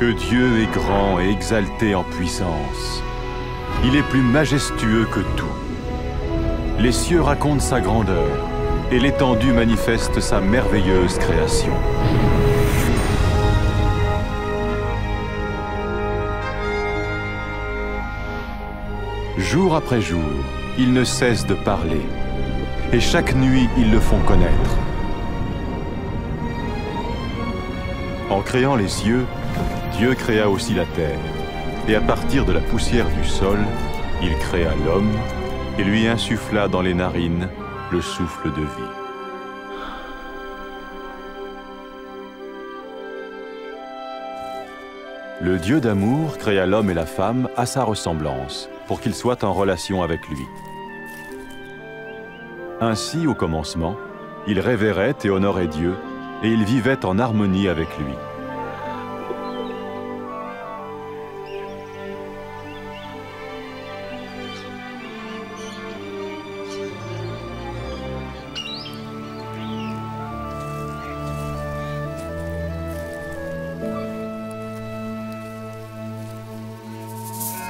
que Dieu est grand et exalté en puissance. Il est plus majestueux que tout. Les cieux racontent sa grandeur, et l'étendue manifeste sa merveilleuse création. Jour après jour, ils ne cessent de parler, et chaque nuit, ils le font connaître. En créant les cieux, Dieu créa aussi la terre, et à partir de la poussière du sol, il créa l'homme et lui insuffla dans les narines le souffle de vie. Le Dieu d'amour créa l'homme et la femme à sa ressemblance, pour qu'ils soient en relation avec lui. Ainsi, au commencement, il révérait et honorait Dieu, et il vivait en harmonie avec lui.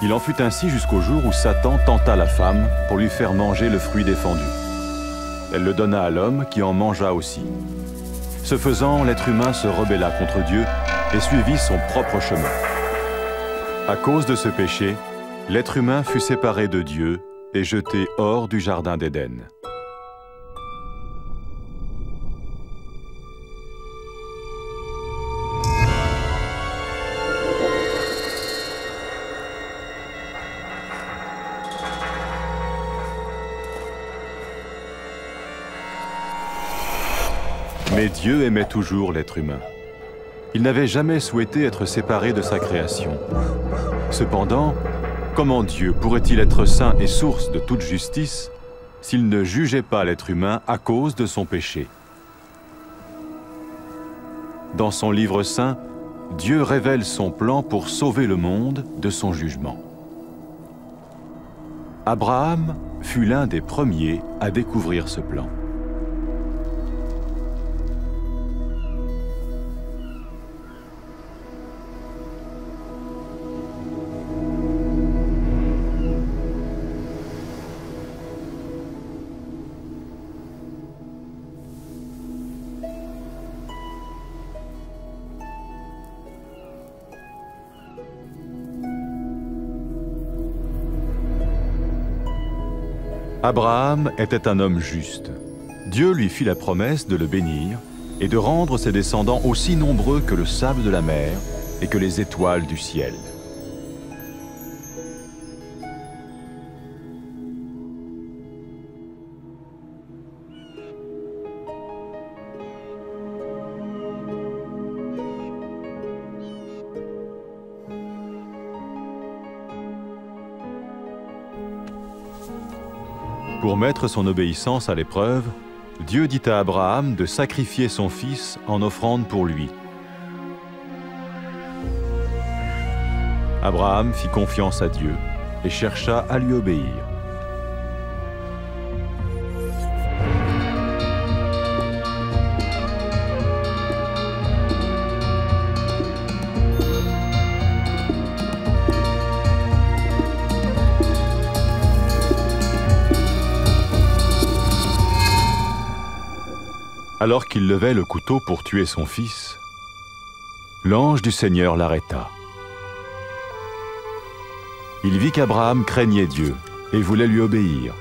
Il en fut ainsi jusqu'au jour où Satan tenta la femme pour lui faire manger le fruit défendu. Elle le donna à l'homme qui en mangea aussi. Ce faisant, l'être humain se rebella contre Dieu et suivit son propre chemin. À cause de ce péché, l'être humain fut séparé de Dieu et jeté hors du jardin d'Éden. Mais Dieu aimait toujours l'être humain. Il n'avait jamais souhaité être séparé de sa création. Cependant, comment Dieu pourrait-il être saint et source de toute justice s'il ne jugeait pas l'être humain à cause de son péché? Dans son livre saint, Dieu révèle son plan pour sauver le monde de son jugement. Abraham fut l'un des premiers à découvrir ce plan. Abraham était un homme juste. Dieu lui fit la promesse de le bénir et de rendre ses descendants aussi nombreux que le sable de la mer et que les étoiles du ciel. Pour mettre son obéissance à l'épreuve, Dieu dit à Abraham de sacrifier son fils en offrande pour lui. Abraham fit confiance à Dieu et chercha à lui obéir. Alors qu'il levait le couteau pour tuer son fils, l'ange du Seigneur l'arrêta. Il vit qu'Abraham craignait Dieu et voulait lui obéir.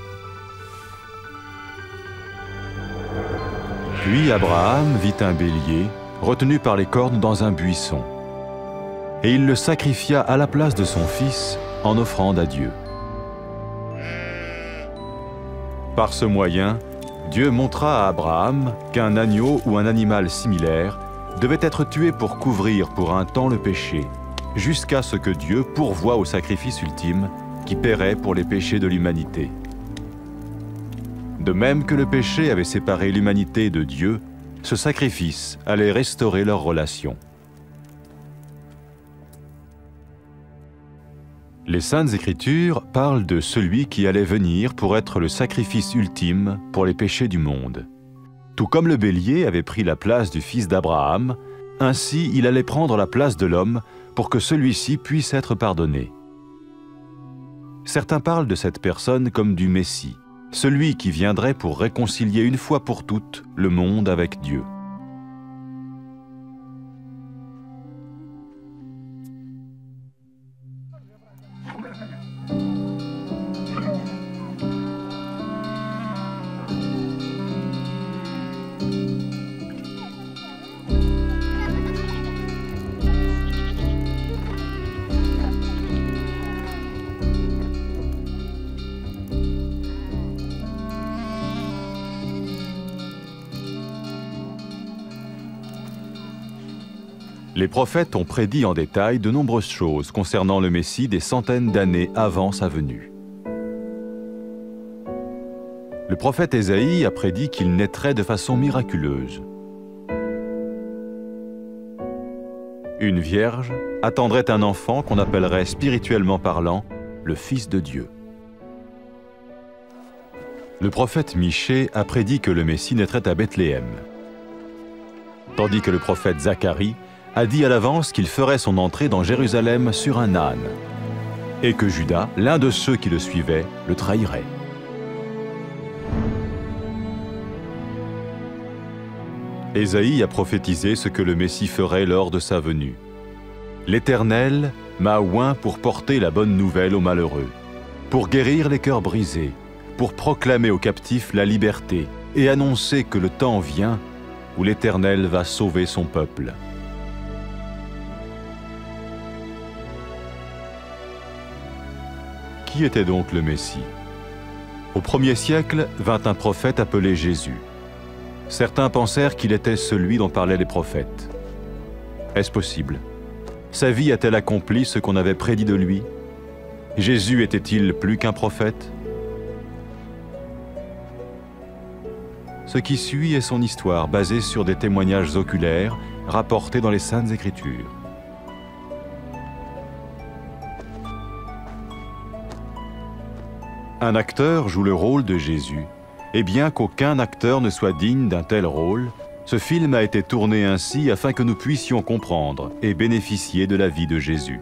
Puis Abraham vit un bélier retenu par les cornes dans un buisson, et il le sacrifia à la place de son fils en offrande à Dieu. Par ce moyen, Dieu montra à Abraham qu'un agneau ou un animal similaire devait être tué pour couvrir pour un temps le péché, jusqu'à ce que Dieu pourvoie au sacrifice ultime qui paierait pour les péchés de l'humanité. De même que le péché avait séparé l'humanité de Dieu, ce sacrifice allait restaurer leur relation. Les Saintes Écritures parlent de celui qui allait venir pour être le sacrifice ultime pour les péchés du monde. Tout comme le bélier avait pris la place du fils d'Abraham, ainsi il allait prendre la place de l'homme pour que celui-ci puisse être pardonné. Certains parlent de cette personne comme du Messie, celui qui viendrait pour réconcilier une fois pour toutes le monde avec Dieu. Les prophètes ont prédit en détail de nombreuses choses concernant le Messie des centaines d'années avant sa venue. Le prophète Ésaïe a prédit qu'il naîtrait de façon miraculeuse. Une vierge attendrait un enfant qu'on appellerait spirituellement parlant le Fils de Dieu. Le prophète Michée a prédit que le Messie naîtrait à Bethléem, tandis que le prophète Zacharie a dit à l'avance qu'il ferait son entrée dans Jérusalem sur un âne, et que Judas, l'un de ceux qui le suivaient, le trahirait. Ésaïe a prophétisé ce que le Messie ferait lors de sa venue. « L'Éternel m'a oint pour porter la bonne nouvelle aux malheureux, pour guérir les cœurs brisés, pour proclamer aux captifs la liberté et annoncer que le temps vient où l'Éternel va sauver son peuple. » Qui était donc le Messie? Au 1er siècle vint un prophète appelé Jésus. Certains pensèrent qu'il était celui dont parlaient les prophètes. Est-ce possible? Sa vie a-t-elle accompli ce qu'on avait prédit de lui? Jésus était-il plus qu'un prophète? Ce qui suit est son histoire basée sur des témoignages oculaires rapportés dans les Saintes Écritures. Un acteur joue le rôle de Jésus, et bien qu'aucun acteur ne soit digne d'un tel rôle, ce film a été tourné ainsi afin que nous puissions comprendre et bénéficier de la vie de Jésus.